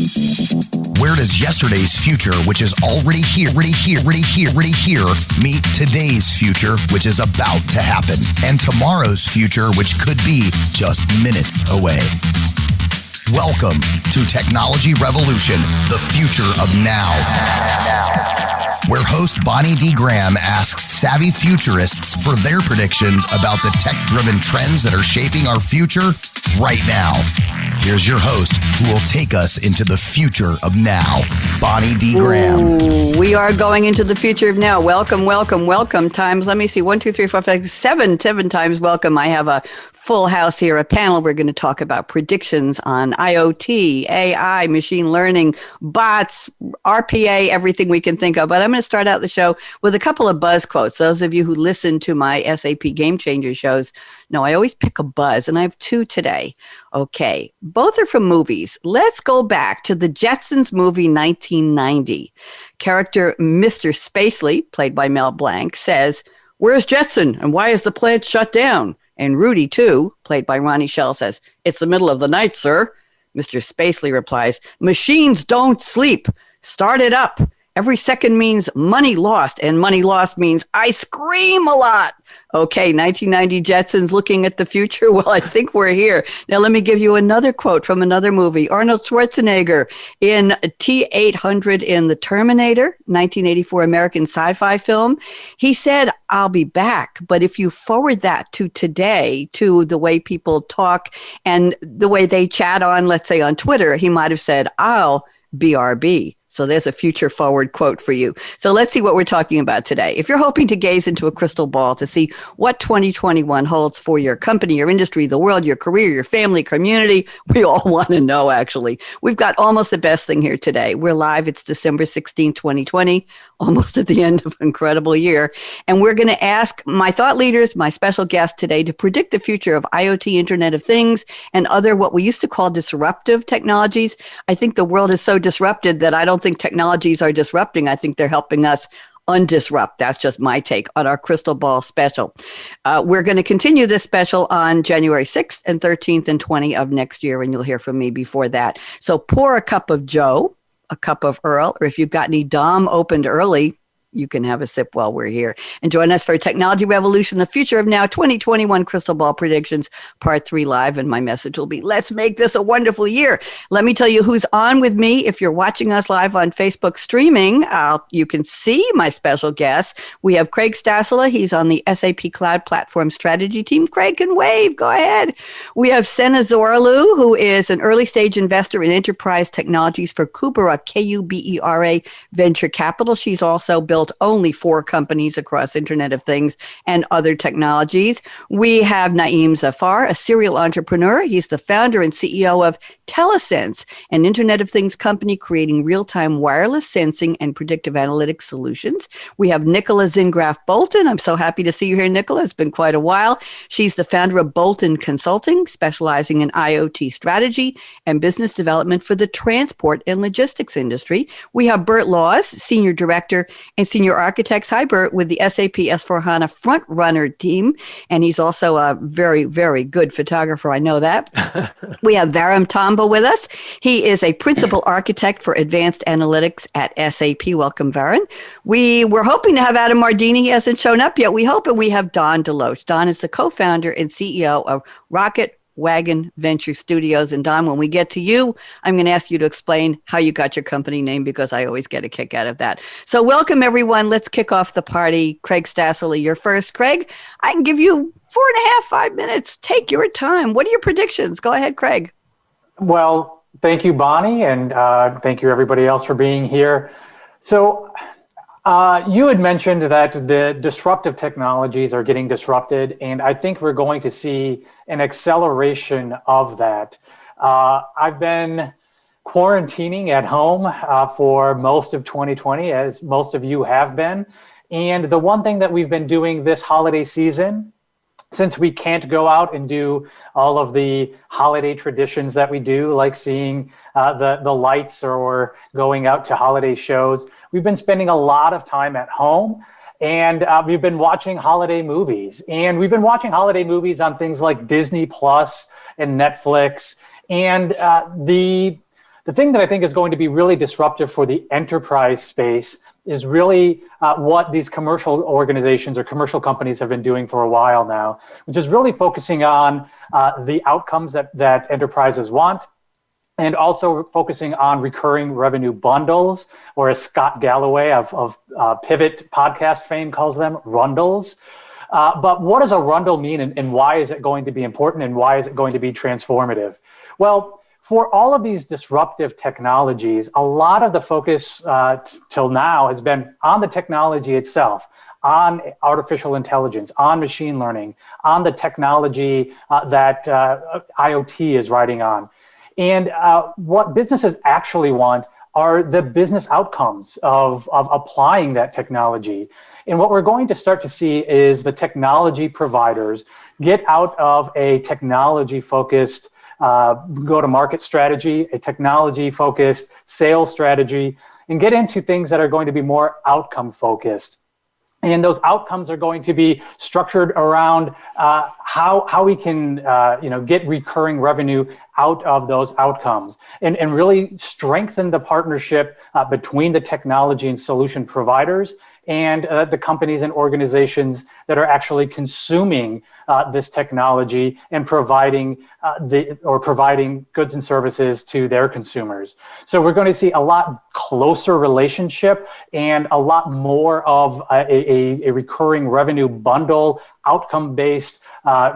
Where does yesterday's future, which is already here, meet today's future, which is about to happen, and tomorrow's future, which could be just minutes away? Welcome to Technology Revolution, the future of now. Where host Bonnie D. Graham asks savvy futurists for their predictions about the tech-driven trends that are shaping our future right now. Here's your host, who will take us into the future of now, Bonnie D. Graham. Ooh, we are going into the future of now. Welcome times. Let me see, 1, 2, 3, 4, 5, 6, 7 times welcome. I have a full house here, a panel. We're going to talk about predictions on IoT, AI, machine learning, bots, RPA, everything we can think of. But I'm going to start out the show with a couple of buzz quotes. Those of you who listen to my SAP Game Changer shows know I always pick a buzz, and I have two today. Okay, both are from movies. Let's go back to the Jetsons movie 1990. Character Mr. Spaceley, played by Mel Blanc, says, "Where's Jetson, and why is the plant shut down?" And Rudy, too, played by Ronnie Shell, says, "It's the middle of the night, sir." Mr. Spaceley replies, "Machines don't sleep. Start it up. Every second means money lost, and money lost means I scream a lot." Okay, 1990 Jetsons looking at the future. Well, I think we're here. Now, let me give you another quote from another movie. Arnold Schwarzenegger in T-800 in The Terminator, 1984 American sci-fi film. He said, "I'll be back." But if you forward that to today, to the way people talk and the way they chat on, let's say on Twitter, he might have said, "I'll BRB." So there's a future forward quote for you. So let's see what we're talking about today. If you're hoping to gaze into a crystal ball to see what 2021 holds for your company, your industry, the world, your career, your family, community, we all want to know, actually. We've got almost the best thing here today. We're live. It's December 16th, 2020, almost at the end of an incredible year. And we're going to ask my thought leaders, my special guest today, to predict the future of IoT, Internet of Things, and other what we used to call disruptive technologies. I think the world is so disrupted that I don't think technologies are disrupting. I think they're helping us undisrupt. That's just my take on our crystal ball special. We're going to continue this special on January 6th and 13th and 20th of next year, and you'll hear from me before that. So pour a cup of Joe, a cup of Earl, or if you've got any Dom opened early, you can have a sip while we're here. And join us for Technology Revolution, the future of now, 2021 Crystal Ball Predictions, Part 3 live. And my message will be, let's make this a wonderful year. Let me tell you who's on with me. If you're watching us live on Facebook streaming, you can see my special guests. We have Craig Stasela. He's on the SAP Cloud Platform Strategy Team. Craig can wave. Go ahead. We have Sena Zorlu, who is an early stage investor in enterprise technologies for Kubera, Kubera Venture Capital. She's also built only 4 companies across Internet of Things and other technologies. We have Naeem Zafar, a serial entrepreneur. He's the founder and CEO of Telesense, an Internet of Things company creating real-time wireless sensing and predictive analytics solutions. We have Nicola Zingraf Bolton. I'm so happy to see you here, Nicola. It's been quite a while. She's the founder of Bolton Consulting, specializing in IoT strategy and business development for the transport and logistics industry. We have Bert Laws, Senior Director and Senior Architects. Hi, Bert, with the SAP S4HANA Front Runner team. And he's also a very, very good photographer. I know that. We have Varam Tamba with us. He is a principal architect for advanced analytics at SAP. Welcome, Varam. We were hoping to have Adam Mardini. He hasn't shown up yet. We hope, and we have Don Deloach. Don is the co-founder and CEO of Rocket Wagon Venture Studios. And Don, when we get to you, I'm going to ask you to explain how you got your company name, because I always get a kick out of that. So welcome, everyone. Let's kick off the party. Craig Stasela, you're first. Craig, I can give you 4.5, 5 minutes. Take your time. What are your predictions? Go ahead, Craig. Well, thank you, Bonnie, and thank you, everybody else, for being here. So you had mentioned that the disruptive technologies are getting disrupted, and I think we're going to see an acceleration of that. I've been quarantining at home for most of 2020, as most of you have been. And the one thing that we've been doing this holiday season, since we can't go out and do all of the holiday traditions that we do, like seeing the lights or going out to holiday shows, we've been spending a lot of time at home. And we've been watching holiday movies. And we've been watching holiday movies on things like Disney Plus and Netflix. And the The thing that I think is going to be really disruptive for the enterprise space is really what these commercial organizations or commercial companies have been doing for a while now, which is really focusing on the outcomes that enterprises want, and also focusing on recurring revenue bundles, or as Scott Galloway of Pivot podcast fame calls them, rundles. But what does a rundle mean, and why is it going to be important, and why is it going to be transformative? Well, for all of these disruptive technologies, a lot of the focus till now has been on the technology itself, on artificial intelligence, on machine learning, on the technology that IoT is riding on. And what businesses actually want are the business outcomes of applying that technology. And what we're going to start to see is the technology providers get out of a technology-focused go-to-market strategy, a technology-focused sales strategy, and get into things that are going to be more outcome-focused. And those outcomes are going to be structured around how we can get recurring revenue out of those outcomes, and really strengthen the partnership between the technology and solution providers and the companies and organizations that are actually consuming this technology and providing goods and services to their consumers. So we're going to see a lot closer relationship and a lot more of a recurring revenue bundle, outcome-based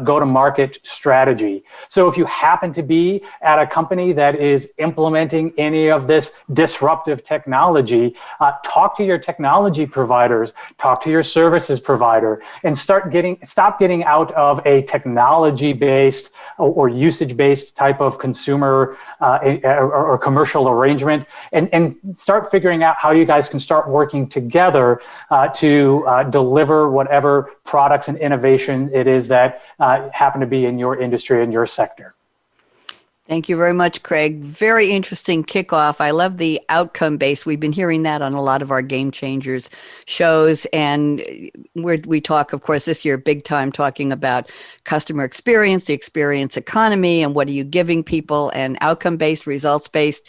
go-to-market strategy. So if you happen to be at a company that is implementing any of this disruptive technology, talk to your technology providers, talk to your services provider, and stop getting out of a technology-based or usage-based type of consumer or commercial arrangement, and start figuring out how you guys can start working together to deliver whatever products and innovation it is that happen to be in your industry and your sector. Thank you very much, Craig. Very interesting kickoff. I love the outcome base. We've been hearing that on a lot of our Game Changers shows. And we talk, of course, this year, big time talking about customer experience, the experience economy, and what are you giving people, and outcome-based, results-based.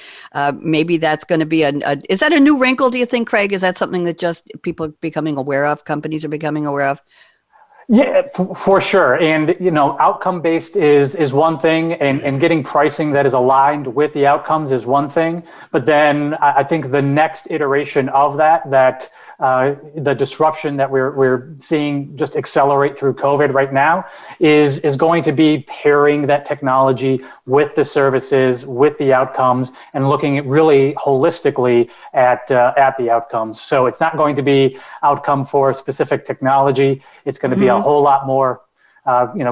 Maybe that's going to be is that a new wrinkle, do you think, Craig? Is that something that just people are becoming aware of, companies are becoming aware of? Yeah, for sure. And, outcome-based is one thing, and getting pricing that is aligned with the outcomes is one thing. But then I think the next iteration of that the disruption that we're seeing just accelerate through COVID right now is going to be pairing that technology with the services, with the outcomes, and looking at really holistically at the outcomes. So it's not going to be outcome for a specific technology. It's going to be a whole lot more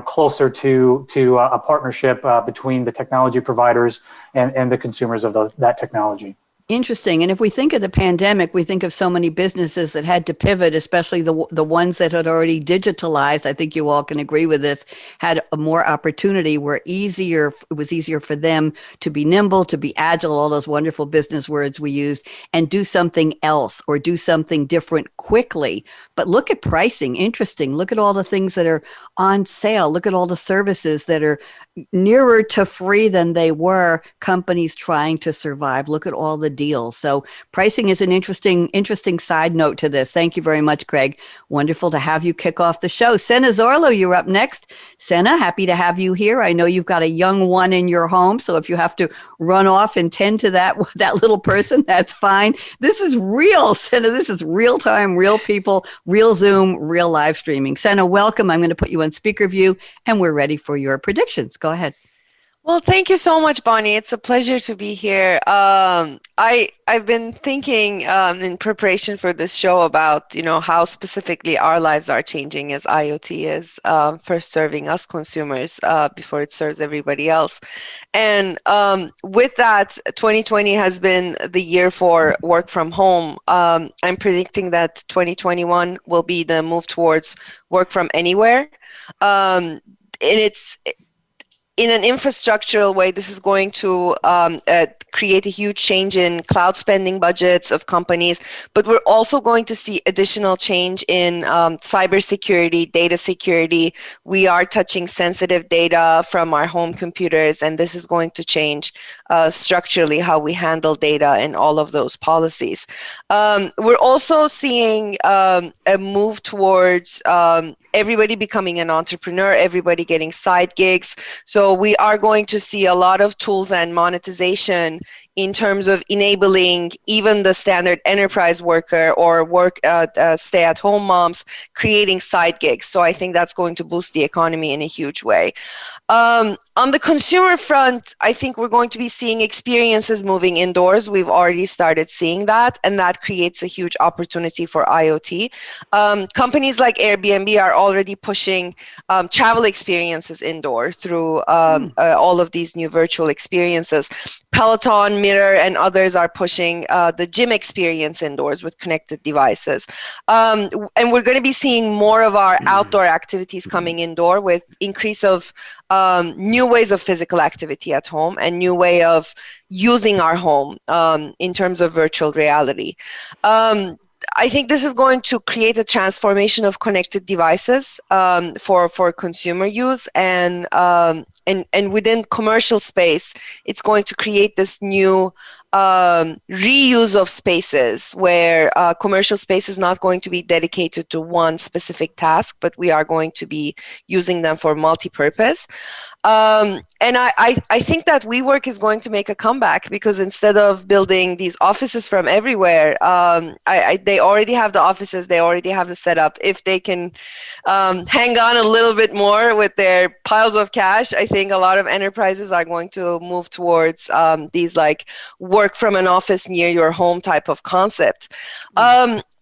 closer to a partnership between the technology providers and the consumers of that technology. Interesting. And if we think of the pandemic, we think of so many businesses that had to pivot, especially the ones that had already digitalized. I think you all can agree with this, had a more opportunity, it was easier for them to be nimble, to be agile, all those wonderful business words we used, and do something else or do something different quickly. But look at pricing. Interesting. Look at all the things that are on sale. Look at all the services that are nearer to free than they were, companies trying to survive. Look at all the deals. So pricing is an interesting side note to this. Thank you very much, Craig. Wonderful to have you kick off the show. Senna Zorlo, you're up next. Senna, happy to have you here. I know you've got a young one in your home, so if you have to run off and tend to that little person, that's fine. This is real, Senna. This is real time, real people, real Zoom, real live streaming. Senna, welcome. I'm going to put you on speaker view, and we're ready for your predictions. Go ahead. Well, thank you so much, Bonnie. It's a pleasure to be here. I've been thinking in preparation for this show about, how specifically our lives are changing as IoT is first serving us consumers before it serves everybody else. And with that, 2020 has been the year for work from home. I'm predicting that 2021 will be the move towards work from anywhere. And in an infrastructural way, this is going to create a huge change in cloud spending budgets of companies, but we're also going to see additional change in cybersecurity, data security. We are touching sensitive data from our home computers, and this is going to change structurally how we handle data and all of those policies. We're also seeing a move towards everybody becoming an entrepreneur, everybody getting side gigs. So we are going to see a lot of tools and monetization in terms of enabling even the standard enterprise worker or stay-at-home moms creating side gigs. So I think that's going to boost the economy in a huge way. On the consumer front, I think we're going to be seeing experiences moving indoors. We've already started seeing that, and that creates a huge opportunity for IoT. Companies like Airbnb are already pushing travel experiences indoor through all of these new virtual experiences. Peloton, Mirror, and others are pushing the gym experience indoors with connected devices. And we're going to be seeing more of our outdoor activities coming indoor with increase of new ways of physical activity at home and new way of using our home in terms of virtual reality. I think this is going to create a transformation of connected devices for consumer use, and within commercial space, it's going to create this new reuse of spaces where commercial space is not going to be dedicated to one specific task, but we are going to be using them for multi-purpose. And I think that WeWork is going to make a comeback, because instead of building these offices from everywhere, they already have the offices, they already have the setup. If they can hang on a little bit more with their piles of cash, I think a lot of enterprises are going to move towards these like work from an office near your home type of concept.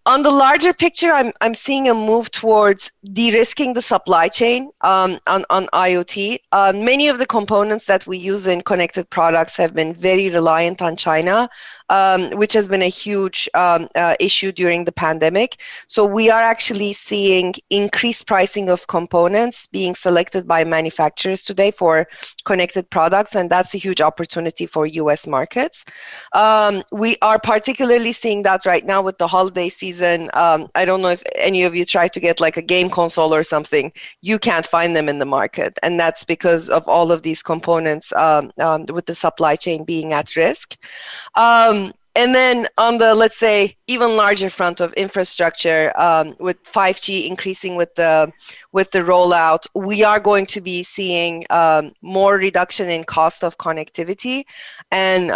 On the larger picture, I'm seeing a move towards de-risking the supply chain on IoT. Many of the components that we use in connected products have been very reliant on China, which has been a huge issue during the pandemic. So we are actually seeing increased pricing of components being selected by manufacturers today for connected products, and that's a huge opportunity for US markets. We are particularly seeing that right now with the holiday season. I don't know if any of you try to get like a game console or something. You can't find them in the market, and that's because of all of these components with the supply chain being at risk. And then on the, let's say, even larger front of infrastructure, with 5G increasing with the rollout, we are going to be seeing more reduction in cost of connectivity. And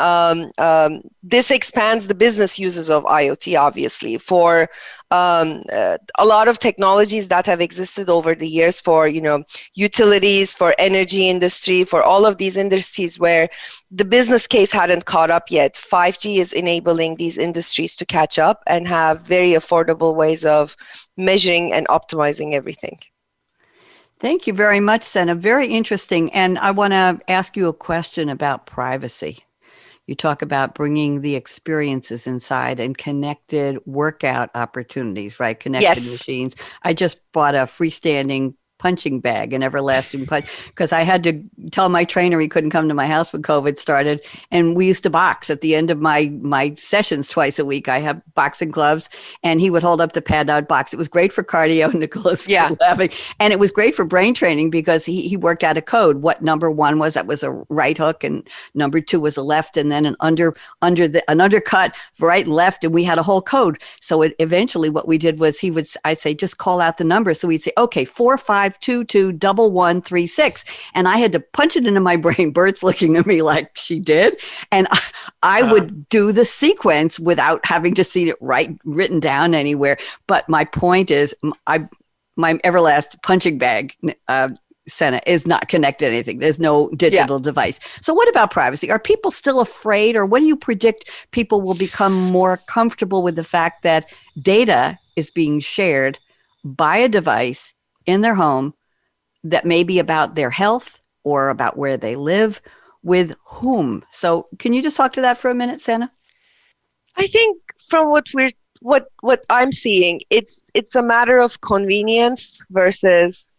this expands the business uses of IoT, obviously, for a lot of technologies that have existed over the years for, utilities, for energy industry, for all of these industries where the business case hadn't caught up yet. 5G is enabling these industries to catch up and have very affordable ways of measuring and optimizing everything. Thank you very much, Senna. Very interesting. And I want to ask you a question about privacy. You talk about bringing the experiences inside and connected workout opportunities, right? Connected machines. I just bought a freestanding punching bag, an everlasting punch, because I had to tell my trainer he couldn't come to my house when COVID started. And we used to box at the end of my sessions twice a week. I have boxing gloves, and he would hold up the pad. I'd box. It was great for cardio. Nicholas was laughing. And it was great for brain training because he worked out a code. What number one was, that was a right hook, and number two was a left, and then an undercut, right, left, and we had a whole code. So eventually what we did was I'd say, just call out the number. So we'd say, okay, 45221136. And I had to punch it into my brain. Bert's looking at me like, she did. And I would do the sequence without having to see it written down anywhere. But my point is, my everlasting punching bag, Senna, is not connected to anything. There's no digital device. So what about privacy? Are people still afraid, or what do you predict people will become more comfortable with the fact that data is being shared by a device in their home that may be about their health or about where they live, with whom? So can you just talk to that for a minute, Senna? I think from what I'm seeing, it's a matter of convenience versus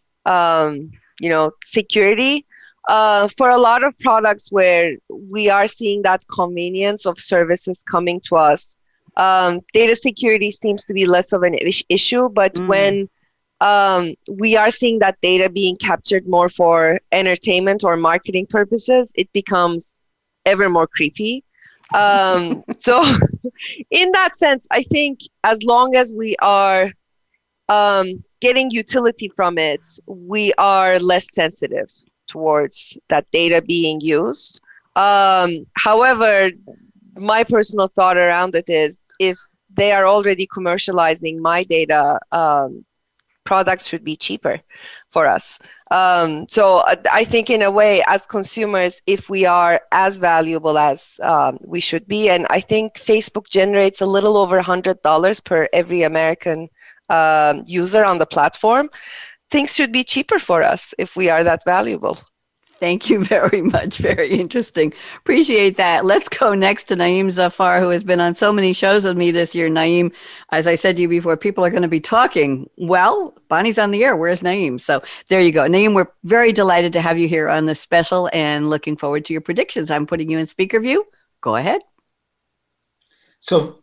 security. For a lot of products where we are seeing that convenience of services coming to us, data security seems to be less of an issue. But when we are seeing that data being captured more for entertainment or marketing purposes, it becomes ever more creepy. So in that sense, I think as long as we are getting utility from it, we are less sensitive towards that data being used. However, my personal thought around it is if they are already commercializing my data, products should be cheaper for us. So I think in a way, as consumers, if we are as valuable as we should be, and I think Facebook generates a little over $100 per every American user on the platform, things should be cheaper for us if we are that valuable. Thank you very much. Very interesting. Appreciate that. Let's go next to Naeem Zafar, who has been on so many shows with me this year. Naeem, as I said to you before, people are going to be talking. Well, Bonnie's on the air. Where's Naeem? So there you go. Naeem, we're very delighted to have you here on this special and looking forward to your predictions. I'm putting you in speaker view. Go ahead. So,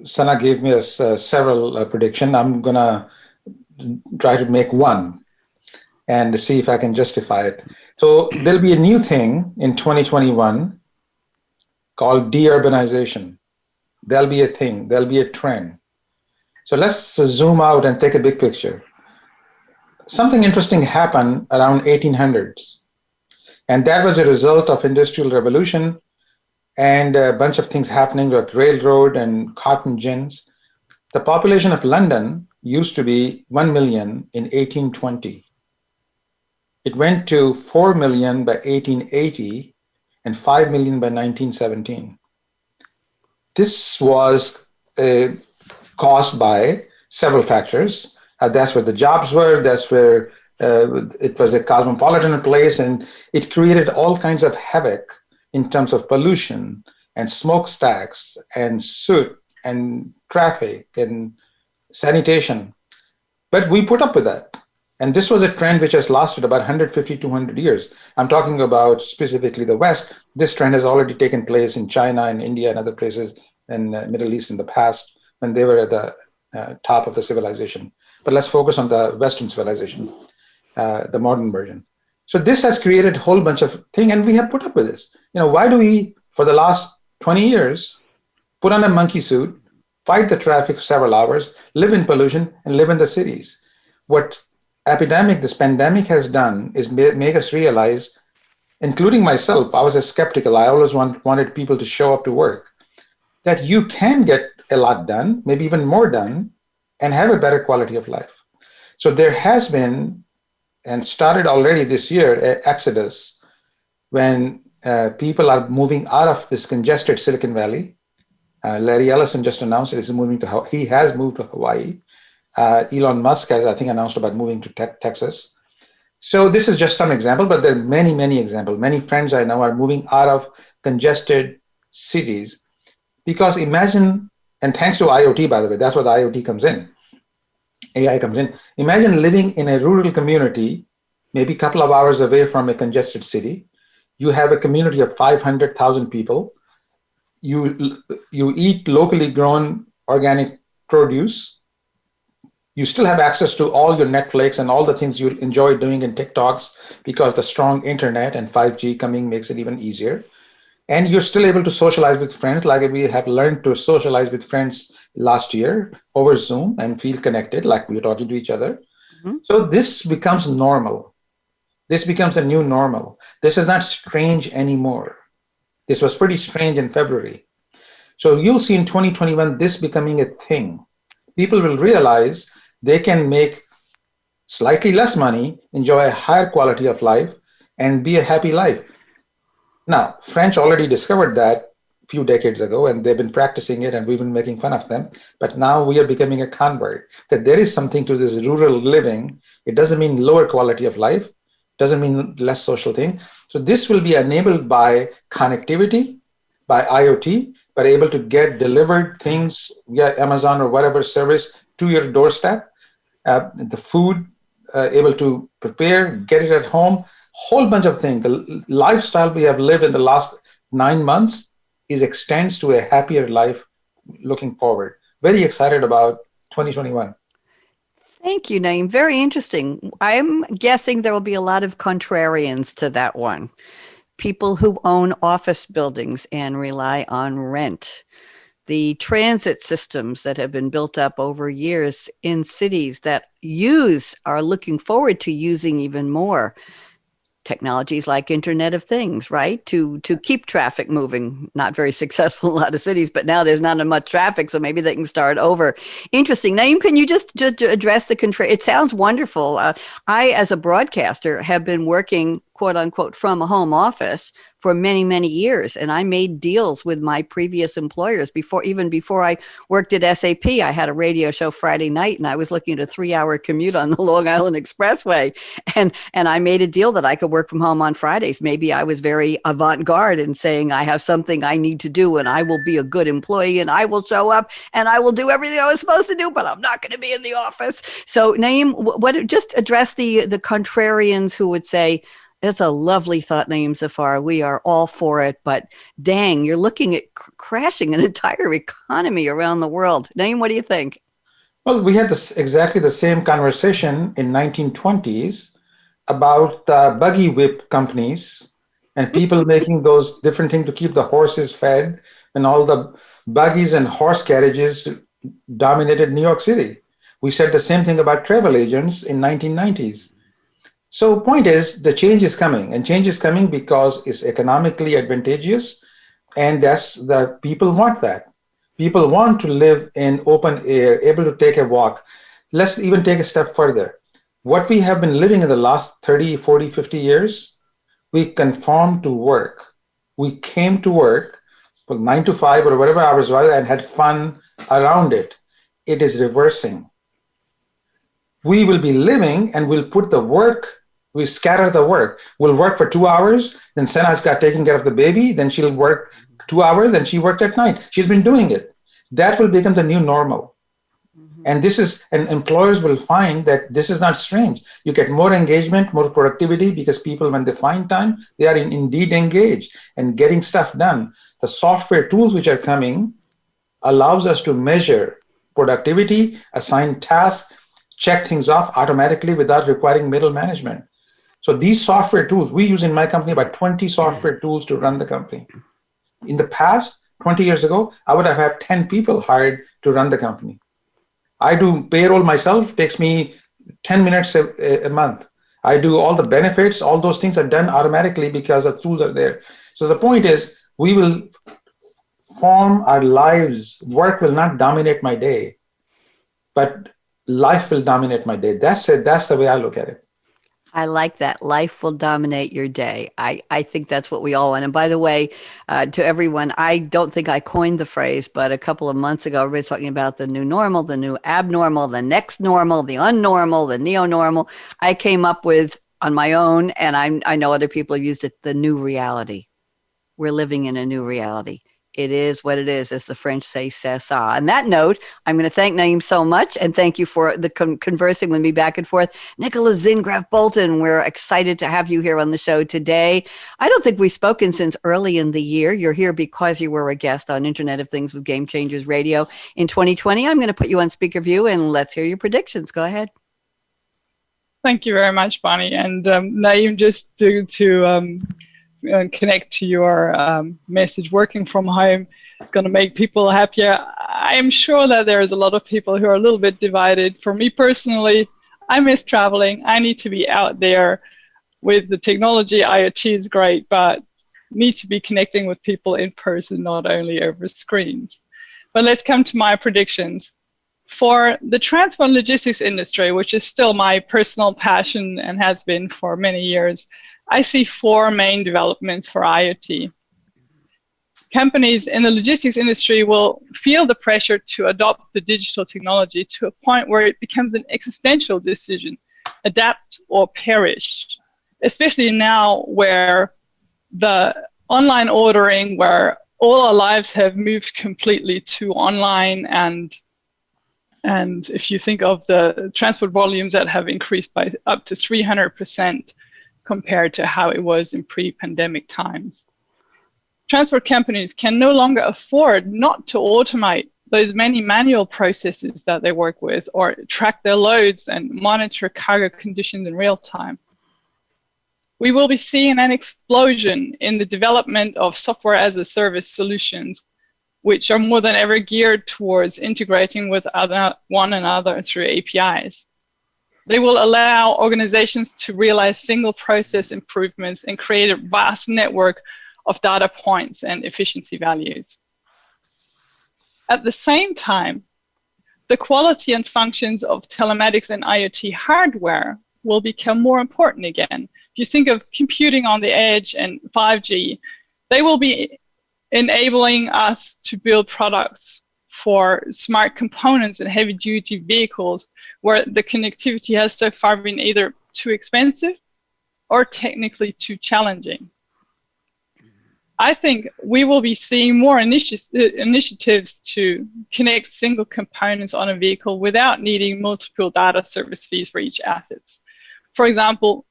Sana gave me several predictions. I'm going to try to make one and see if I can justify it. So there'll be a new thing in 2021 called deurbanization. There'll be a thing, there'll be a trend. So let's zoom out and take a big picture. Something interesting happened around 1800s, and that was a result of industrial revolution and a bunch of things happening like railroad and cotton gins. The population of London used to be 1 million in 1820. It went to 4 million by 1880 and 5 million by 1917. This was caused by several factors. That's where the jobs were, that's where it was a cosmopolitan place, and it created all kinds of havoc in terms of pollution and smokestacks and soot and traffic and sanitation. But we put up with that. And this was a trend which has lasted about 150, 200 years. I'm talking about specifically the West. This trend has already taken place in China and India and other places in the Middle East in the past when they were at the top of the civilization. But let's focus on the Western civilization, the modern version. So this has created a whole bunch of things, and we have put up with this. Why do we, for the last 20 years, put on a monkey suit, fight the traffic for several hours, live in pollution, and live in the cities? What this pandemic has done is make us realize, including myself, I was a skeptical. I always wanted people to show up to work, that you can get a lot done, maybe even more done, and have a better quality of life. So there has been, and started already this year, an exodus when people are moving out of this congested Silicon Valley. Larry Ellison just announced that he has moved to Hawaii. Elon Musk has, I think, announced about moving to Texas. So this is just some example, but there are many, many examples. Many friends I know are moving out of congested cities because imagine, and thanks to IoT, by the way, that's what IoT comes in. AI comes in. Imagine living in a rural community, maybe a couple of hours away from a congested city. You have a community of 500,000 people. You eat locally grown organic produce. You still have access to all your Netflix and all the things you enjoy doing in TikToks because the strong internet and 5G coming makes it even easier. And you're still able to socialize with friends, like we have learned to socialize with friends last year over Zoom and feel connected, like we're talking to each other. Mm-hmm. So this becomes normal. This becomes a new normal. This is not strange anymore. This was pretty strange in February. So you'll see in 2021, this becoming a thing. People will realize they can make slightly less money, enjoy a higher quality of life, and be a happy life. Now, French already discovered that a few decades ago, and they've been practicing it, and we've been making fun of them. But now we are becoming a convert, that there is something to this rural living. It doesn't mean lower quality of life, doesn't mean less social thing. So this will be enabled by connectivity, by IoT, but able to get delivered things via Amazon or whatever service to your doorstep. The food able to prepare, get it at home, whole bunch of things. The lifestyle we have lived in the last 9 months extends to a happier life looking forward. Very excited about 2021. Thank you, Naeem. Very interesting. I'm guessing there will be a lot of contrarians to that one. People who own office buildings and rely on rent. The transit systems that have been built up over years in cities that are looking forward to using even more technologies like Internet of Things, right? To keep traffic moving. Not very successful in a lot of cities, but now there's not much traffic, so maybe they can start over. Interesting. Naeem, can you just address the contrary? It sounds wonderful. I, as a broadcaster, have been working, quote unquote, from a home office for many, many years. And I made deals with my previous employers before I worked at SAP. I had a radio show Friday night and I was looking at a 3-hour commute on the Long Island Expressway. And I made a deal that I could work from home on Fridays. Maybe I was very avant-garde in saying I have something I need to do and I will be a good employee and I will show up and I will do everything I was supposed to do, but I'm not going to be in the office. So Naeem, just address the contrarians who would say, that's a lovely thought, Naeem Zafar. We are all for it, but dang, you're looking at crashing an entire economy around the world. Naeem, what do you think? Well, we had exactly the same conversation in 1920s about buggy whip companies and people making those different things to keep the horses fed, and all the buggies and horse carriages dominated New York City. We said the same thing about travel agents in 1990s. So point is, the change is coming, and change is coming because it's economically advantageous, and that's the people want that. People want to live in open air, able to take a walk. Let's even take a step further. What we have been living in the last 30, 40, 50 years, we conformed to work. We came to work for 9 to 5 or whatever hours was and had fun around it. It is reversing. We will be living and we'll put the work, we scatter the work. We'll work for 2 hours, then Sena's got taking care of the baby, then she'll work 2 hours, then she worked at night. She's been doing it. That will become the new normal. And employers will find that this is not strange. You get more engagement, more productivity, because people, when they find time, they are indeed engaged and getting stuff done. The software tools which are coming allows us to measure productivity, assign tasks, check things off automatically without requiring middle management. So these software tools, we use in my company about 20 software tools to run the company. In the past, 20 years ago, I would have had 10 people hired to run the company. I do payroll myself, takes me 10 minutes a month. I do all the benefits, all those things are done automatically because the tools are there. So the point is, we will form our lives. Work will not dominate my day, but life will dominate my day. That's it. That's the way I look at it. I like that. Life will dominate your day. I think that's what we all want. And by the way, to everyone, I don't think I coined the phrase, but a couple of months ago, everybody's talking about the new normal, the new abnormal, the next normal, the unnormal, the neo-normal. I came up with on my own, and I know other people have used it, the new reality. We're living in a new reality. It is what it is, as the French say, c'est ça. On that note, I'm going to thank Naeem so much, and thank you for the conversing with me back and forth. Nicholas Zingraf Bolton, we're excited to have you here on the show today. I don't think we've spoken since early in the year. You're here because you were a guest on Internet of Things with Game Changers Radio in 2020. I'm going to put you on speaker view, and let's hear your predictions. Go ahead. Thank you very much, Bonnie. And Naeem, just to connect to your message, working from home is going to make people happier. I'm sure that there is a lot of people who are a little bit divided. For me personally, I miss traveling. I need to be out there with the technology. IoT is great, but need to be connecting with people in person, not only over screens. But let's come to my predictions. For the transport and logistics industry, which is still my personal passion and has been for many years, I see 4 main developments for IoT. Companies in the logistics industry will feel the pressure to adopt the digital technology to a point where it becomes an existential decision, adapt or perish, especially now where the online ordering, where all our lives have moved completely to online, and And if you think of the transport volumes that have increased by up to 300% compared to how it was in pre-pandemic times. Transport companies can no longer afford not to automate those many manual processes that they work with, or track their loads and monitor cargo conditions in real time. We will be seeing an explosion in the development of software as a service solutions, which are more than ever geared towards integrating with one another through APIs. They will allow organizations to realize single process improvements and create a vast network of data points and efficiency values. At the same time, the quality and functions of telematics and IoT hardware will become more important again. If you think of computing on the edge and 5G, they will be enabling us to build products for smart components and heavy-duty vehicles where the connectivity has so far been either too expensive or technically too challenging. I think we will be seeing more initiatives to connect single components on a vehicle without needing multiple data service fees for each asset. For example,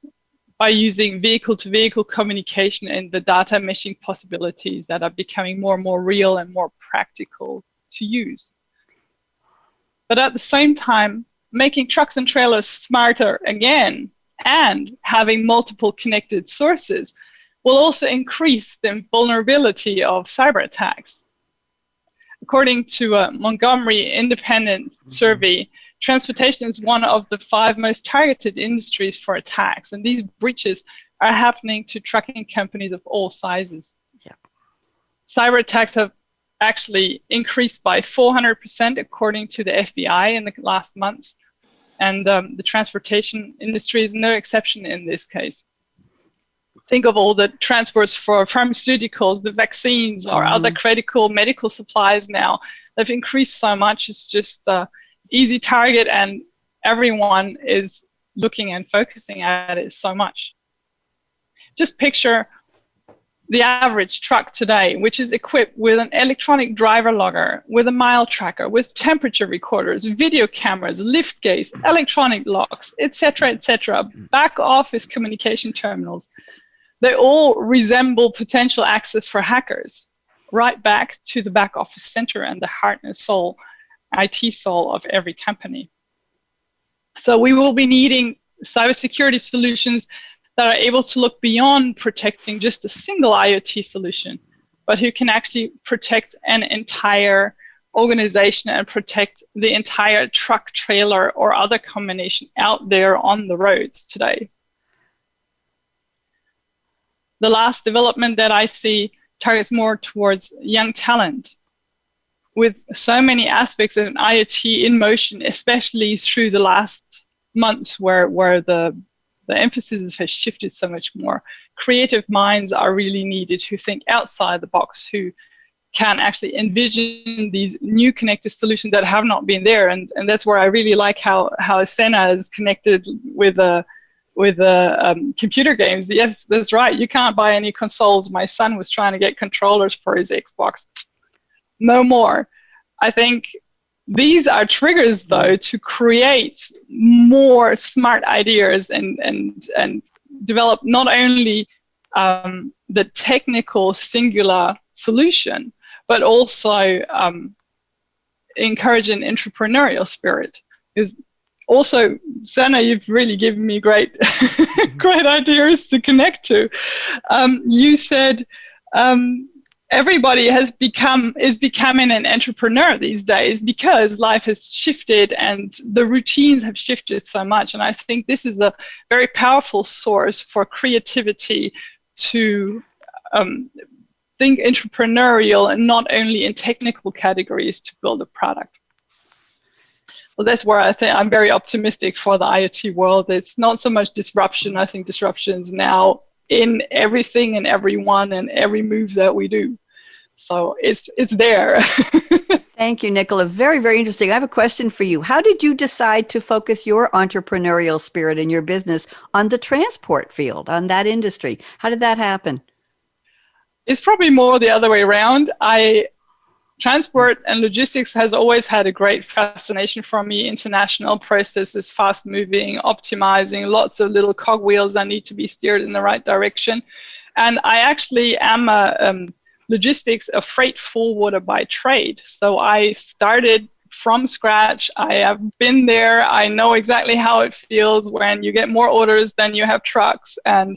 by using vehicle-to-vehicle communication and the data meshing possibilities that are becoming more and more real and more practical to use. But at the same time, making trucks and trailers smarter again and having multiple connected sources will also increase the vulnerability of cyber attacks. According to a Montgomery independent survey, transportation is one of the 5 most targeted industries for attacks, and these breaches are happening to trucking companies of all sizes. Yeah. Cyber attacks have actually increased by 400% according to the FBI in the last months, and the transportation industry is no exception in this case. Think of all the transports for pharmaceuticals, the vaccines, or other critical medical supplies now. They've increased so much. It's just easy target, and everyone is looking and focusing at it so much. Just picture the average truck today, which is equipped with an electronic driver logger, with a mile tracker, with temperature recorders, video cameras, lift gates, electronic locks, etc., back office communication terminals. They all resemble potential access for hackers, right back to the back office center and the heart and soul, IT soul of every company. So we will be needing cybersecurity solutions that are able to look beyond protecting just a single IoT solution, but who can actually protect an entire organization and protect the entire truck, trailer, or other combination out there on the roads today. The last development that I see targets more towards young talent, with so many aspects of an IoT in motion, especially through the last months where the emphasis has shifted so much more. Creative minds are really needed who think outside the box, who can actually envision these new connected solutions that have not been there. And that's where I really like how Senna is connected with computer games. Yes, that's right. You can't buy any consoles. My son was trying to get controllers for his Xbox. No more. I think these are triggers, though, to create more smart ideas and develop not only the technical singular solution, but also encourage an entrepreneurial spirit. Because also, Senna, you've really given me great great ideas to connect to. You said everybody is becoming an entrepreneur these days because life has shifted and the routines have shifted so much. And I think this is a very powerful source for creativity to think entrepreneurial and not only in technical categories to build a product. Well, that's where I think I'm very optimistic for the IoT world. It's not so much disruption. I think disruption is now in everything and everyone and every move that we do. So it's there. Thank you, Nicola. Very, very interesting. I have a question for you. How did you decide to focus your entrepreneurial spirit in your business on the transport field, on that industry? How did that happen? It's probably more the other way around. I transport and logistics has always had a great fascination for me. International processes, fast moving, optimizing, lots of little cogwheels that need to be steered in the right direction. And I actually am a logistics, a freight forwarder by trade. So I started from scratch. I have been there. I know exactly how it feels when you get more orders than you have trucks, and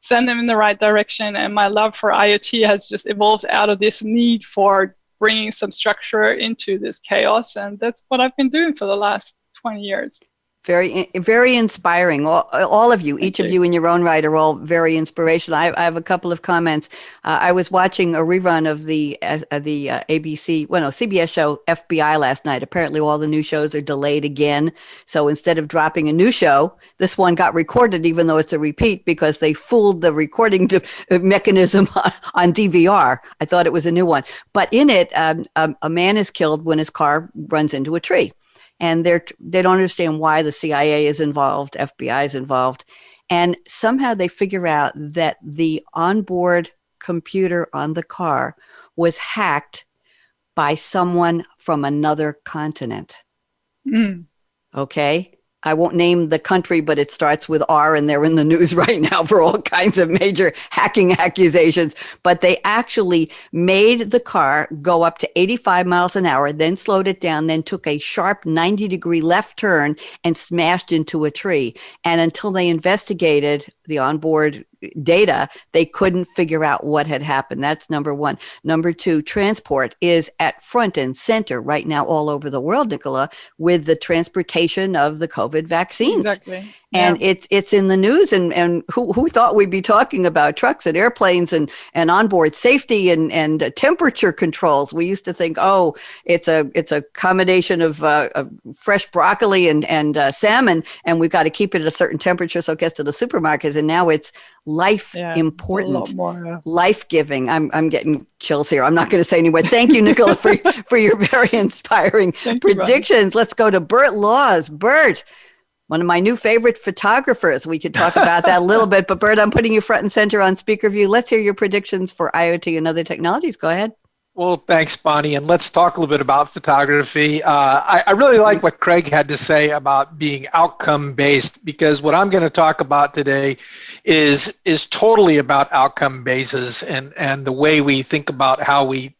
send them in the right direction. And my love for IoT has just evolved out of this need for bringing some structure into this chaos. And that's what I've been doing for the last 20 years. Very, very inspiring. All of you, each of you in your own right, are all very inspirational. I have a couple of comments. I was watching a rerun of the CBS show FBI last night. Apparently, all the new shows are delayed again. So instead of dropping a new show, this one got recorded, even though it's a repeat, because they fooled the recording mechanism on DVR. I thought it was a new one. But in it, a man is killed when his car runs into a tree. And they don't understand why the CIA is involved, FBI is involved. And somehow they figure out that the onboard computer on the car was hacked by someone from another continent. Okay? I won't name the country, but it starts with R, and they're in the news right now for all kinds of major hacking accusations. But they actually made the car go up to 85 miles an hour, then slowed it down, then took a sharp 90-degree left turn and smashed into a tree. And until they investigated the onboard data, they couldn't figure out what had happened. That's number one. Number two, transport is at front and center right now all over the world, Nicola, with the transportation of the COVID vaccines. Exactly. And it's in the news, and who thought we'd be talking about trucks and airplanes and onboard safety and temperature controls? We used to think, oh, it's a combination of fresh broccoli and salmon, and we've got to keep it at a certain temperature so it gets to the supermarkets. And now it's life important, life giving. I'm getting chills here. I'm not going to say any more. Thank you, Nicola, for your very inspiring predictions. Let's go to Bert Laws. Bert, one of my new favorite photographers. We could talk about that a little bit, but Bert, I'm putting you front and center on speaker view. Let's hear your predictions for IoT and other technologies. Go ahead. Well, thanks, Bonnie. And let's talk a little bit about photography. I really like what Craig had to say about being outcome-based, because what I'm going to talk about today is totally about outcome bases and the way we think about how we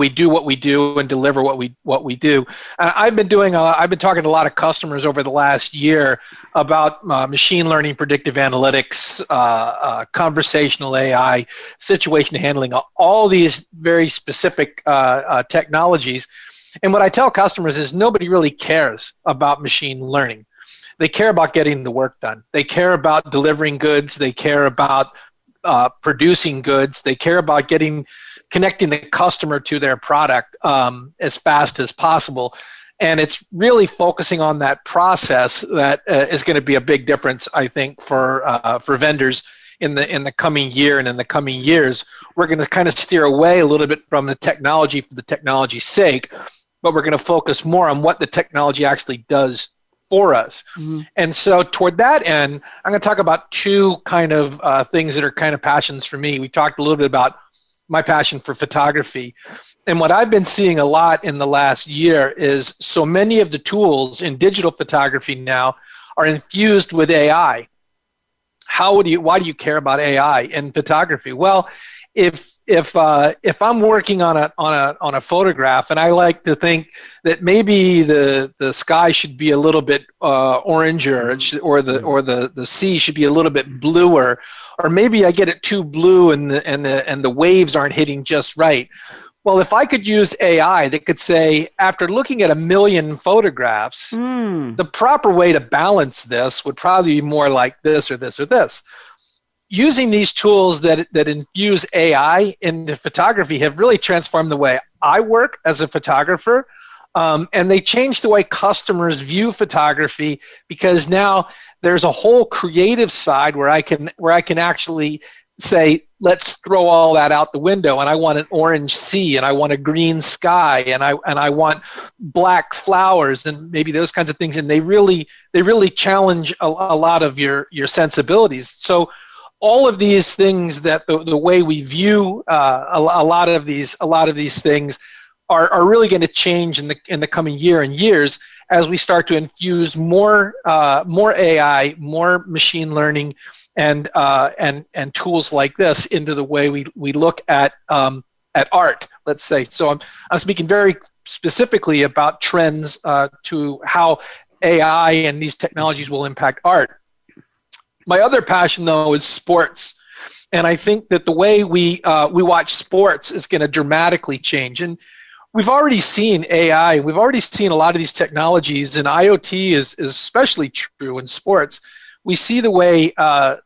do what we do and deliver what we do. I've been talking to a lot of customers over the last year about machine learning, predictive analytics, conversational AI, situation handling, all these very specific technologies. And what I tell customers is nobody really cares about machine learning. They care about getting the work done. They care about delivering goods. They care about producing goods. They care about connecting the customer to their product as fast as possible. And it's really focusing on that process that is going to be a big difference, I think, for vendors in the coming year and in the coming years. We're going to kind of steer away a little bit from the technology for the technology's sake, but we're going to focus more on what the technology actually does for us. Mm-hmm. And so toward that end, I'm going to talk about two kind of things that are kind of passions for me. We talked a little bit about my passion for photography. And what I've been seeing a lot in the last year is so many of the tools in digital photography now are infused with AI. Why do you care about AI in photography? Well, if I'm working on a photograph, and I like to think that maybe the sky should be a little bit oranger, or the sea should be a little bit bluer, or maybe I get it too blue and the waves aren't hitting just right. Well, if I could use AI that could say, after looking at 1 million photographs, the proper way to balance this would probably be more like this or this or this. Using these tools that infuse AI into photography have really transformed the way I work as a photographer, and they changed the way customers view photography, because now there's a whole creative side where I can actually say, let's throw all that out the window, and I want an orange sea, and I want a green sky, and I want black flowers, and maybe those kinds of things, and they really challenge a lot of your sensibilities. So all of these things, that the way we view a lot of these things are really going to change in the coming year and years as we start to infuse more AI, more machine learning, and tools like this into the way we look at art, let's say. So I'm speaking very specifically about trends to how AI and these technologies will impact art. My other passion, though, is sports. And I think that the way we watch sports is going to dramatically change. And we've already seen AI, we've already seen a lot of these technologies, and IoT is especially true in sports. We see the way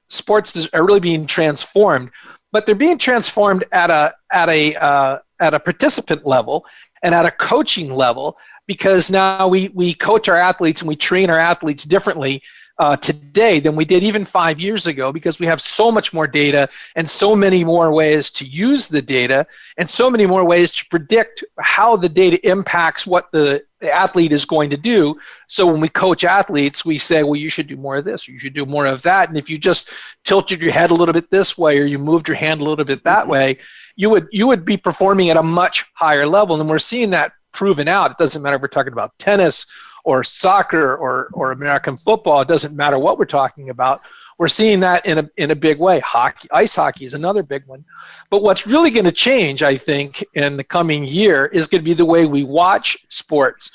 sports are really being transformed, but they're being transformed at a participant level and at a coaching level, because now we coach our athletes and we train our athletes differently today than we did even 5 years ago, because we have so much more data and so many more ways to use the data and so many more ways to predict how the data impacts what the athlete is going to do. So when we coach athletes, we say, well, you should do more of this, or you should do more of that. And if you just tilted your head a little bit this way, or you moved your hand a little bit that way, you would be performing at a much higher level. And we're seeing that proven out. It doesn't matter if we're talking about tennis or soccer or American football. It doesn't matter what we're talking about. We're seeing that in a big way. Ice hockey is another big one. But what's really going to change, I think, in the coming year is going to be the way we watch sports.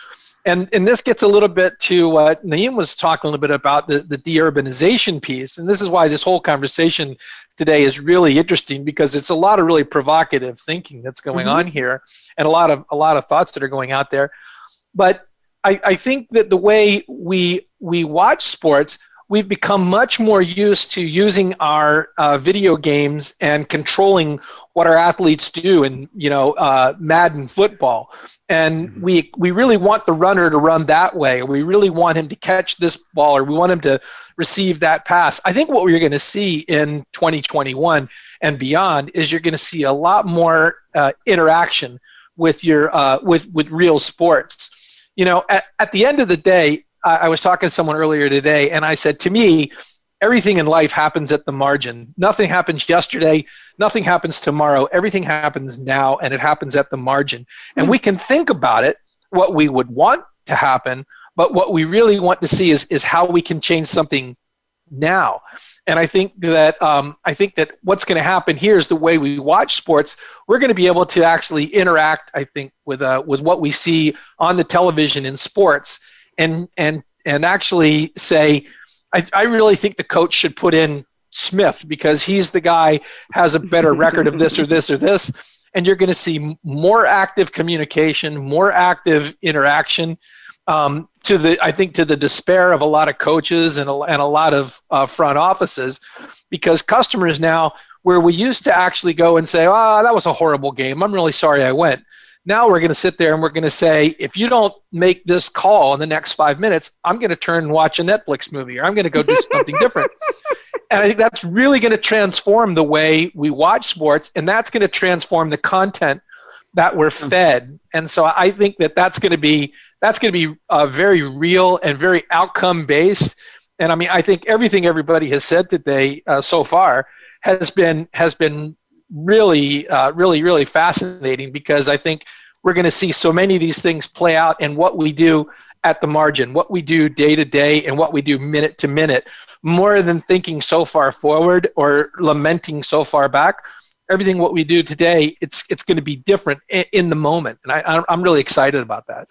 And this gets a little bit to what Naeem was talking a little bit about, the deurbanization piece. And this is why this whole conversation today is really interesting, because it's a lot of really provocative thinking that's going on here, and a lot of thoughts that are going out there. But I think that the way we watch sports, we've become much more used to using our video games and controlling what our athletes do in Madden football. And we really want the runner to run that way, or we really want him to catch this ball, or we want him to receive that pass. I think what we're going to see in 2021 and beyond is you're going to see a lot more interaction with your with real sports. At the end of the day, I was talking to someone earlier today, and I said, to me, everything in life happens at the margin. Nothing happens yesterday. Nothing happens tomorrow. Everything happens now, and it happens at the margin. And we can think about it, what we would want to happen, but what we really want to see is how we can change something now. And I think that what's going to happen here is the way we watch sports, we're going to be able to actually interact, I think, with what we see on the television in sports, and actually say, I really think the coach should put in Smith, because he's the guy has a better record of this or this or this, and you're going to see more active communication, more active interaction. To the despair of a lot of coaches and a lot of front offices, because customers now, where we used to actually go and say, oh, that was a horrible game, I'm really sorry I went. Now we're going to sit there and we're going to say, if you don't make this call in the next 5 minutes, I'm going to turn and watch a Netflix movie, or I'm going to go do something different. And I think that's really going to transform the way we watch sports, and that's going to transform the content that we're fed. And so I think that's going to be very real and very outcome based. And I mean, I think everything everybody has said today so far has been really, really fascinating, because I think we're going to see so many of these things play out in what we do at the margin, what we do day to day, and what we do minute to minute, more than thinking so far forward or lamenting so far back. Everything what we do today, it's going to be different in the moment, and I'm really excited about that.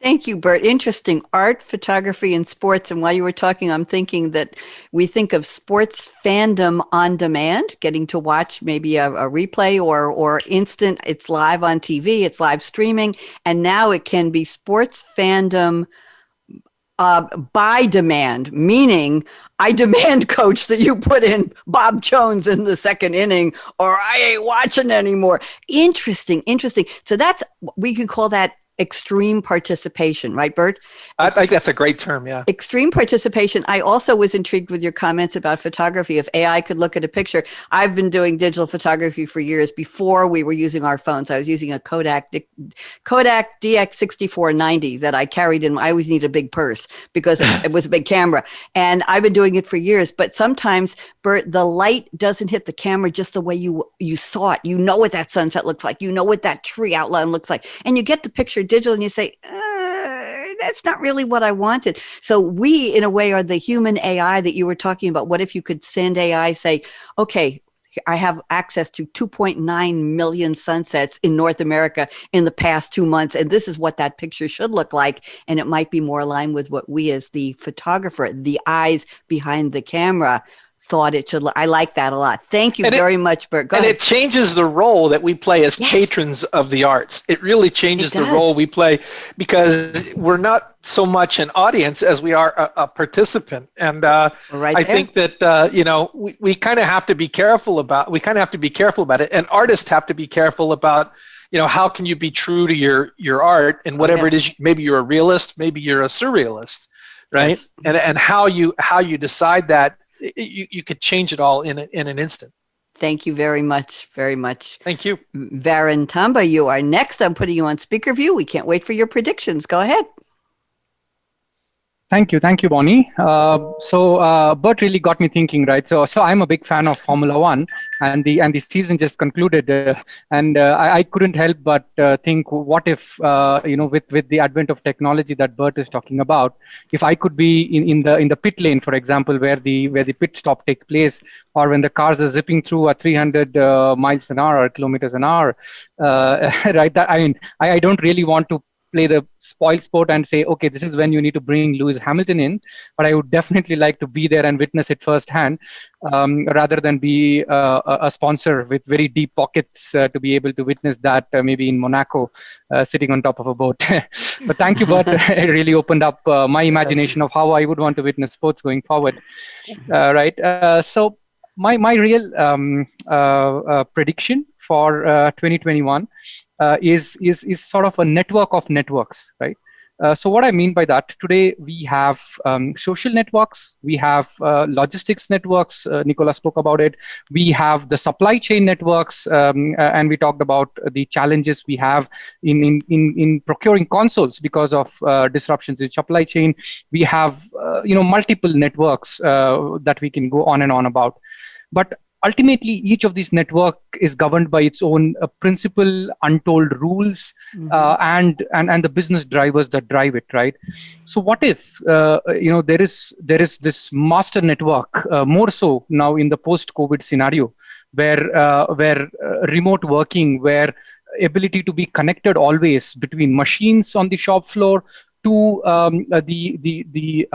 Thank you, Bert. Interesting. Art, photography, and sports. And while you were talking, I'm thinking that we think of sports fandom on demand, getting to watch maybe a replay or instant. It's live on TV, it's live streaming. And now it can be sports fandom by demand, meaning I demand, coach, that you put in Bob Jones in the second inning, or I ain't watching anymore. Interesting. So we could call that extreme participation, right, Bert? I think that's a great term, yeah. Extreme participation. I also was intrigued with your comments about photography. If AI could look at a picture, I've been doing digital photography for years before we were using our phones. I was using a Kodak DX6490 that I carried in. I always need a big purse because it was a big camera. And I've been doing it for years. But sometimes, Bert, the light doesn't hit the camera just the way you saw it. You know what that sunset looks like. You know what that tree outline looks like. And you get the picture digital and you say, that's not really what I wanted. So we, in a way, are the human AI that you were talking about. What if you could send AI, say, okay, I have access to 2.9 million sunsets in North America in the past 2 months, and this is what that picture should look like. And it might be more aligned with what we as the photographer, the eyes behind the camera, thought it should look. I like that a lot. Thank you very much, Bert. Go ahead. It changes the role that we play as patrons of the arts. It really changes the role we play because we're not so much an audience as we are a participant. And I think that we kind of have to be careful about. It, and artists have to be careful about. How can you be true to your art and whatever it is? Maybe you're a realist, maybe you're a surrealist, right? Yes. And how you decide that. You could change it all in an instant. Thank you very much. Very much. Thank you. Varun Tamba, you are next. I'm putting you on speaker view. We can't wait for your predictions. Go ahead. Thank you, Bonnie. So Bert really got me thinking, right? So I'm a big fan of Formula One, and the season just concluded, and I couldn't help but think, what if with the advent of technology that Bert is talking about, if I could be in the pit lane, for example, where the pit stop takes place, or when the cars are zipping through at 300 miles an hour or kilometers an hour, right? I don't really want to play the spoil sport and say, okay, this is when you need to bring Lewis Hamilton in, but I would definitely like to be there and witness it firsthand, rather than be a sponsor with very deep pockets to be able to witness that maybe in Monaco, sitting on top of a boat. But thank you, Bert. It really opened up my imagination of how I would want to witness sports going forward. Right. So my real prediction for 2021 is sort of a network of networks, right? So what I mean by that, today we have social networks, we have logistics networks, Nicola spoke about it, we have the supply chain networks, and we talked about the challenges we have in procuring consoles because of disruptions in supply chain. We have multiple networks that we can go on and on about. But ultimately, each of these network is governed by its own principle, untold rules, and the business drivers that drive it, right? So, what if there is this master network, more so now in the post-COVID scenario, where remote working, where ability to be connected always between machines on the shop floor to the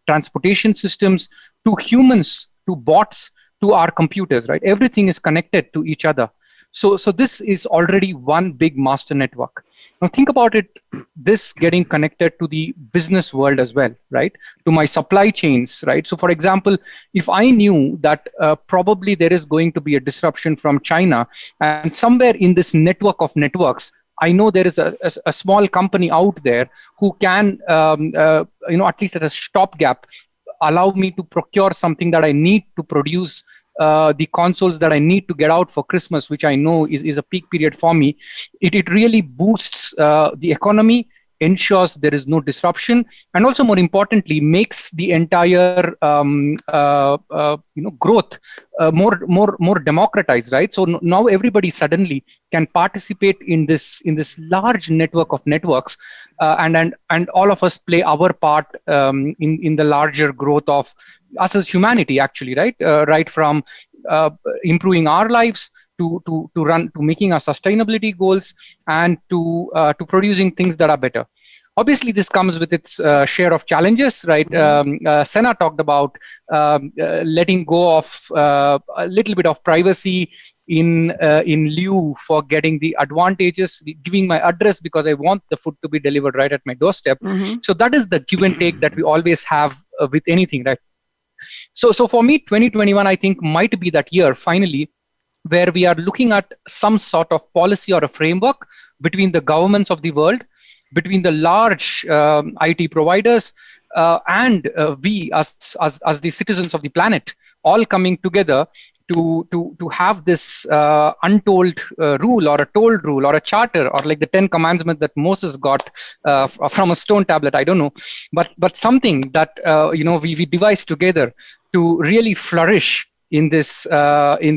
transportation systems, to humans, to bots, to our computers, right? Everything is connected to each other. So this is already one big master network. Now think about it, this getting connected to the business world as well, right? To my supply chains, right? So for example, if I knew that probably there is going to be a disruption from China, and somewhere in this network of networks, I know there is a small company out there who can, at least at a stopgap, allow me to procure something that I need to produce the consoles that I need to get out for Christmas, which I know is a peak period for me. It really boosts the economy, ensures there is no disruption, and also more importantly, makes the entire growth more democratized, right? So now everybody suddenly can participate in this large network of networks, and all of us play our part in the larger growth of us as humanity, actually, right? Right from improving our lives to making our sustainability goals, and to producing things that are better. Obviously, this comes with its share of challenges, right? Senna talked about letting go of a little bit of privacy in lieu for getting the advantages, giving my address because I want the food to be delivered right at my doorstep. So that is the give and take that we always have with anything, right? So for me, 2021, I think, might be that year, finally, where we are looking at some sort of policy or a framework between the governments of the world between the large IT providers and we as the citizens of the planet, all coming together to have this untold rule, or a told rule, or a charter, or like the 10 commandments that Moses got from a stone tablet. I don't know, but something that we devised together to really flourish in this modern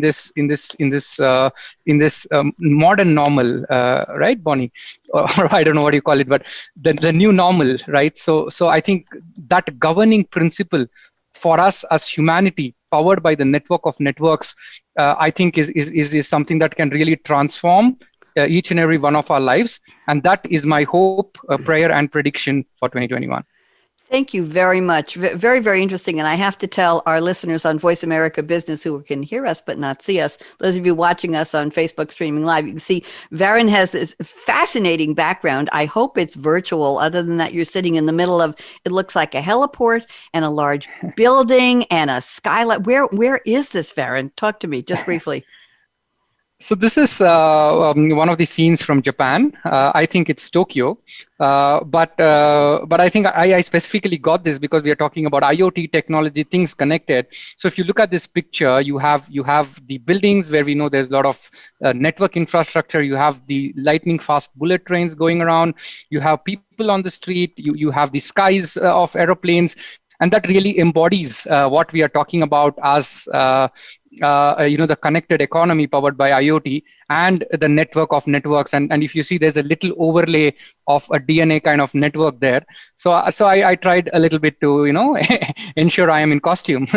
normal, right, Bonnie? Or I don't know what you call it, but the new normal, right? So I think that governing principle for us as humanity, powered by the network of networks, I think is something that can really transform each and every one of our lives. And that is my hope, prayer, and prediction for 2021. Thank you very much. Very, very interesting. And I have to tell our listeners on Voice America Business who can hear us but not see us, those of you watching us on Facebook streaming live, you can see Varun has this fascinating background. I hope it's virtual. Other than that, you're sitting in the middle of, it looks like a heliport and a large building and a skylight. Where is this, Varun? Talk to me just briefly. So this is one of the scenes from Japan. I think it's Tokyo, but I think I specifically got this because we are talking about IoT technology, things connected. So if you look at this picture, you have the buildings where we know there's a lot of network infrastructure. You have the lightning fast bullet trains going around. You have people on the street. You have the skies of aeroplanes. And that really embodies what we are talking about as the connected economy powered by IoT and the network of networks. And if you see, there's a little overlay of a DNA kind of network there. So I tried a little bit to ensure I am in costume.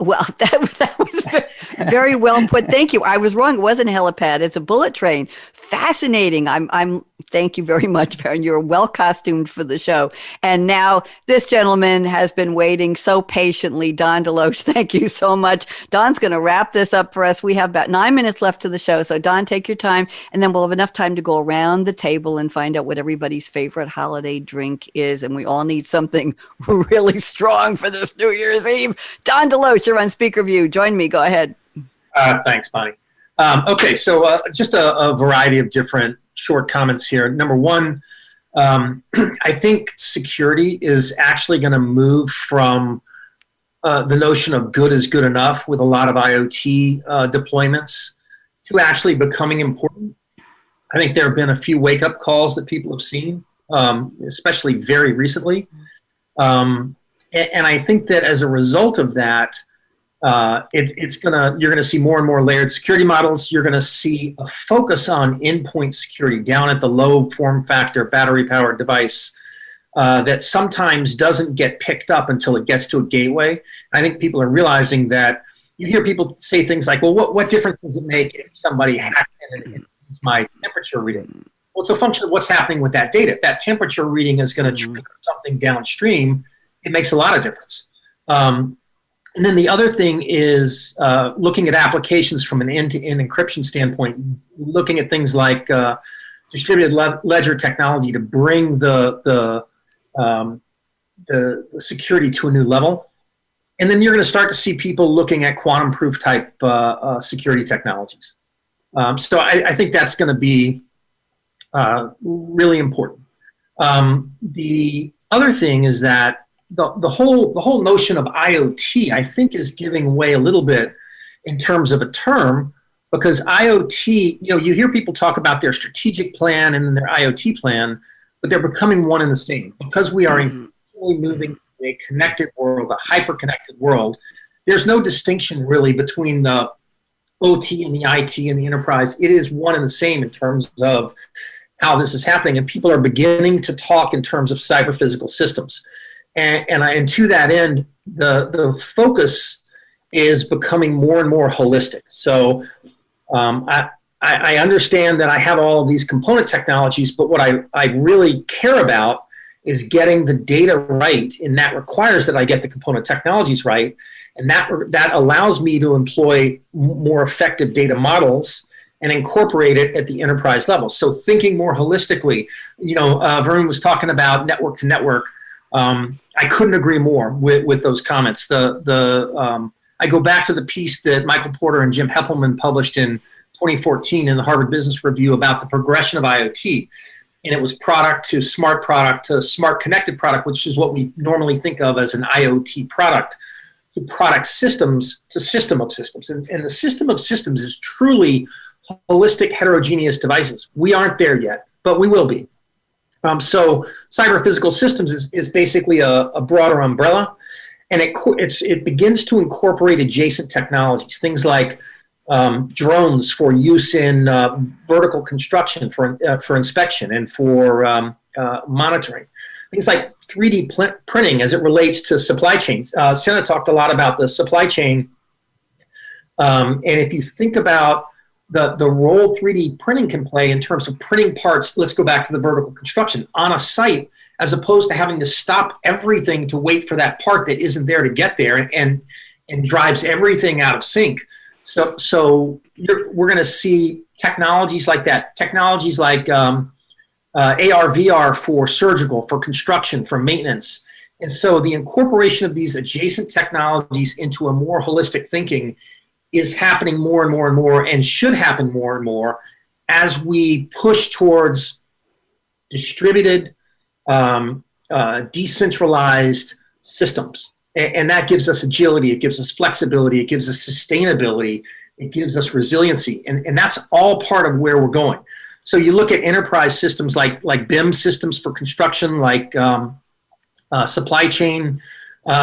Well, that was very well put. Thank you. I was wrong. It wasn't a helipad. It's a bullet train. Fascinating. Thank you very much, Baron. You're well costumed for the show. And now this gentleman has been waiting so patiently. Don Deloche, thank you so much. Don's going to wrap this up for us. We have about 9 minutes left to the show. So Don, take your time, and then we'll have enough time to go around the table and find out what everybody's favorite holiday drink is. And we all need something really strong for this New Year's Eve. Don Deloche, you're on speaker view. Join me. Go ahead. Thanks, Bonnie. Okay, so just a variety of different short comments here. Number one, I think security is actually going to move from the notion of good is good enough with a lot of IoT deployments to actually becoming important. I think there have been a few wake-up calls that people have seen, especially very recently. And I think that as a result of that, you're gonna see more and more layered security models. You're gonna see a focus on endpoint security down at the low form factor battery-powered device that sometimes doesn't get picked up until it gets to a gateway. I think people are realizing that. You hear people say things like, well, what difference does it make if somebody hacks in and it's my temperature reading? Well, it's a function of what's happening with that data. If that temperature reading is going to trigger something downstream, it makes a lot of difference. And then the other thing is looking at applications from an end-to-end encryption standpoint, looking at things like distributed ledger technology to bring the security to a new level. And then you're going to start to see people looking at quantum-proof type security technologies. So I think that's going to be really important. The other thing is that the whole notion of IoT, I think, is giving way a little bit in terms of a term, because IoT, you hear people talk about their strategic plan and then their IoT plan, but they're becoming one and the same. Because we are increasingly moving to a connected world, a hyper-connected world, there's no distinction really between the OT and the IT and the enterprise. It is one and the same in terms of how this is happening, and people are beginning to talk in terms of cyber-physical systems. And to that end, the focus is becoming more and more holistic. So I understand that I have all of these component technologies, but what I really care about is getting the data right, and that requires that I get the component technologies right, and that allows me to employ more effective data models and incorporate it at the enterprise level. So thinking more holistically, Varun was talking about network to network. I couldn't agree more with those comments. I go back to the piece that Michael Porter and Jim Heppelman published in 2014 in the Harvard Business Review about the progression of IoT. and it was product to smart connected product, which is what we normally think of as an IoT product, to product systems to system of systems. And the system of systems is truly holistic heterogeneous devices. We aren't there yet, but we will be. So cyber physical systems is basically a broader umbrella, and it begins to incorporate adjacent technologies, things like drones for use in vertical construction for inspection and for monitoring. Things like 3D printing as it relates to supply chains. Senna talked a lot about the supply chain. And if you think about the role 3D printing can play in terms of printing parts, let's go back to the vertical construction, on a site, as opposed to having to stop everything to wait for that part that isn't there to get there and drives everything out of sync. So we're going to see technologies like that, technologies like AR, VR for surgical, for construction, for maintenance. And so the incorporation of these adjacent technologies into a more holistic thinking is happening more and more and more, and should happen more and more as we push towards distributed, decentralized systems. And that gives us agility, it gives us flexibility, it gives us sustainability, it gives us resiliency. And that's all part of where we're going. So you look at enterprise systems like BIM systems for construction, like supply chain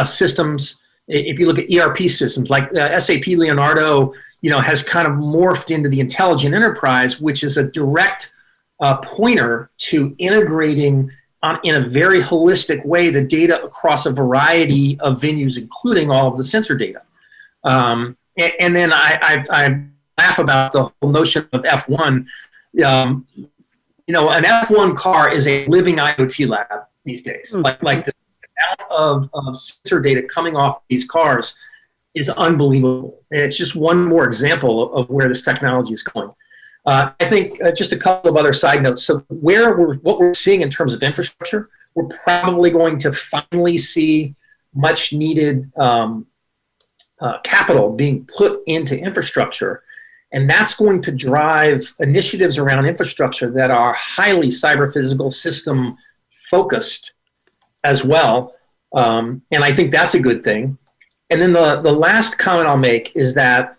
systems. If you look at ERP systems like SAP Leonardo, has kind of morphed into the intelligent enterprise, which is a direct pointer to integrating in a very holistic way the data across a variety of venues, including all of the sensor data. And then I laugh about the whole notion of F1. An F1 car is a living IoT lab these days. Like the amount of sensor data coming off these cars is unbelievable. And it's just one more example of where this technology is going. I think just a couple of other side notes. So what we're seeing in terms of infrastructure, we're probably going to finally see much needed capital being put into infrastructure. And that's going to drive initiatives around infrastructure that are highly cyber physical system focused as well. And I think that's a good thing. And then the last comment I'll make is that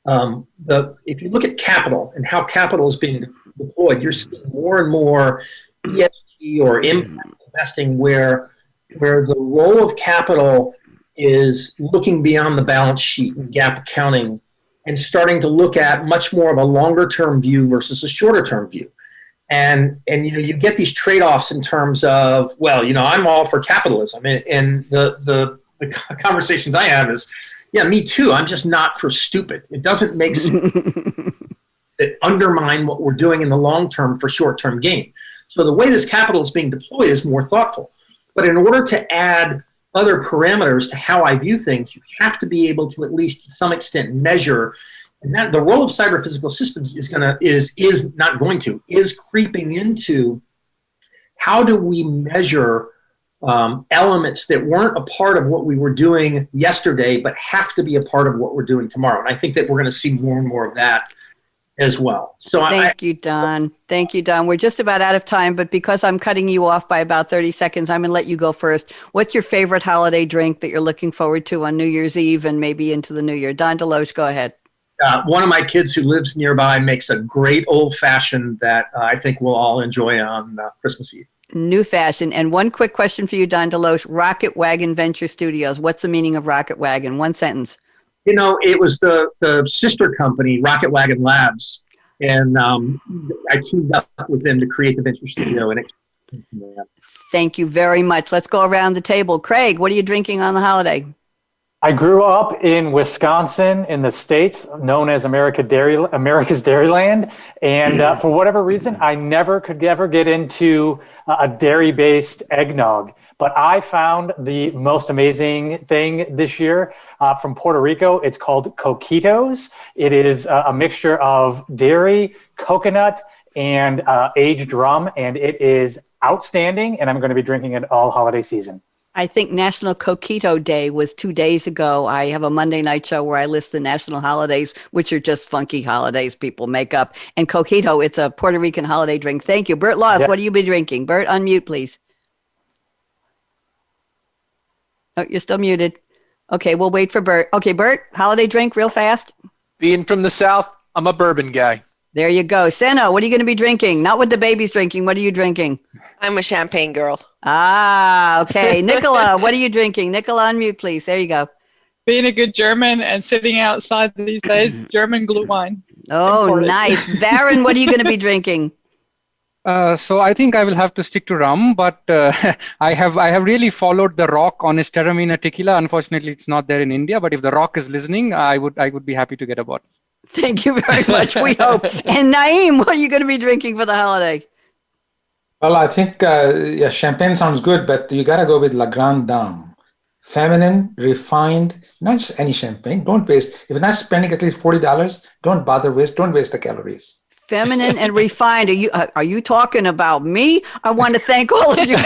if you look at capital and how capital is being deployed, you're seeing more and more ESG or impact investing where the role of capital is looking beyond the balance sheet and GAAP accounting and starting to look at much more of a longer term view versus a shorter term view. And you get these trade-offs in terms of, I'm all for capitalism. And the conversations I have is, yeah, me too. I'm just not for stupid. It doesn't make sense that undermine what we're doing in the long term for short-term gain. So the way this capital is being deployed is more thoughtful. But in order to add other parameters to how I view things, you have to be able to at least to some extent measure. And that the role of cyber physical systems is creeping into how do we measure elements that weren't a part of what we were doing yesterday, but have to be a part of what we're doing tomorrow. And I think that we're going to see more and more of that as well. So Thank you, Don. Thank you, Don. We're just about out of time, but because I'm cutting you off by about 30 seconds, I'm going to let you go first. What's your favorite holiday drink that you're looking forward to on New Year's Eve and maybe into the new year? Don Deloche, go ahead. One of my kids who lives nearby makes a great old-fashioned that I think we'll all enjoy on Christmas Eve. New fashion. And one quick question for you, Don Deloche. Rocket Wagon Venture Studios. What's the meaning of Rocket Wagon? One sentence. It was the sister company, Rocket Wagon Labs. And I teamed up with them to create the Venture Studio. Thank you very much. Let's go around the table. Craig, what are you drinking on the holiday? I grew up in Wisconsin in the States, known as America's Dairyland. And for whatever reason, I never could ever get into a dairy-based eggnog. But I found the most amazing thing this year from Puerto Rico. It's called Coquitos. It is a mixture of dairy, coconut, and aged rum. And it is outstanding. And I'm going to be drinking it all holiday season. I think National Coquito Day was 2 days ago. I have a Monday night show where I list the national holidays, which are just funky holidays people make up. And Coquito, it's a Puerto Rican holiday drink. Thank you. Bert Laws, what have you been drinking? Bert, unmute, please. Oh, you're still muted. Okay, we'll wait for Bert. Okay, Bert, holiday drink real fast. Being from the South, I'm a bourbon guy. There you go. Senna, what are you going to be drinking? Not what the baby's drinking. What are you drinking? I'm a champagne girl. Ah, okay. Nicola, what are you drinking? Nicola, unmute, please. There you go. Being a good German and sitting outside these days, German glue wine. Oh, Imported. nice. Baron, what are you going to be drinking? So I think I will have to stick to rum, but I have really followed The Rock on his Terramina tequila. Unfortunately, it's not there in India, but if The Rock is listening, I would be happy to get a bottle. Thank you very much. We hope. And Naeem, what are you going to be drinking for the holiday? Well, I think champagne sounds good, but you got to go with La Grande Dame. Feminine, refined, not just any champagne. Don't waste. If you're not spending at least $40, don't waste the calories. Feminine and refined. Are you talking about me? I want to thank all of you.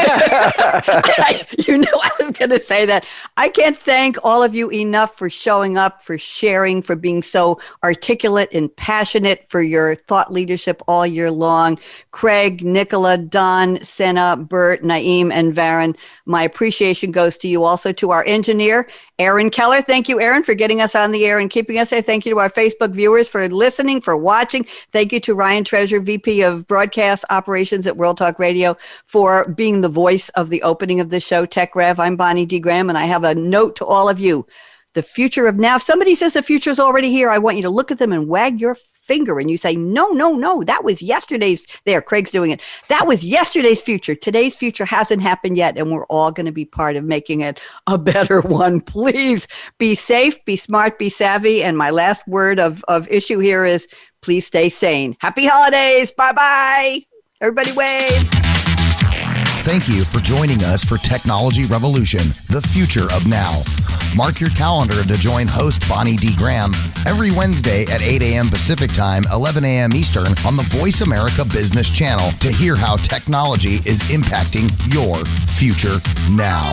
You know I was going to say that. I can't thank all of you enough for showing up, for sharing, for being so articulate and passionate, for your thought leadership all year long. Craig, Nicola, Don, Senna, Bert, Naeem, and Varun, my appreciation goes to you. Also to our engineer, Aaron Keller. Thank you, Aaron, for getting us on the air and keeping us there. Thank you to our Facebook viewers for listening, for watching. Thank you to Ryan Treasure, VP of Broadcast Operations at World Talk Radio, for being the voice of the opening of the show, Tech Rev. I'm Bonnie D. Graham, and I have a note to all of you. The future of now. If somebody says the future is already here, I want you to look at them and wag your finger and you say, no, that was yesterday's. There, Craig's doing it. That was yesterday's future. Today's future hasn't happened yet, and we're all going to be part of making it a better one. Please be safe, be smart, be savvy. And my last word of issue here is please stay sane. Happy holidays. Bye-bye. Everybody wave. Thank you for joining us for Technology Revolution, the future of now. Mark your calendar to join host Bonnie D. Graham every Wednesday at 8 a.m. Pacific Time, 11 a.m. Eastern on the Voice America Business Channel to hear how technology is impacting your future now.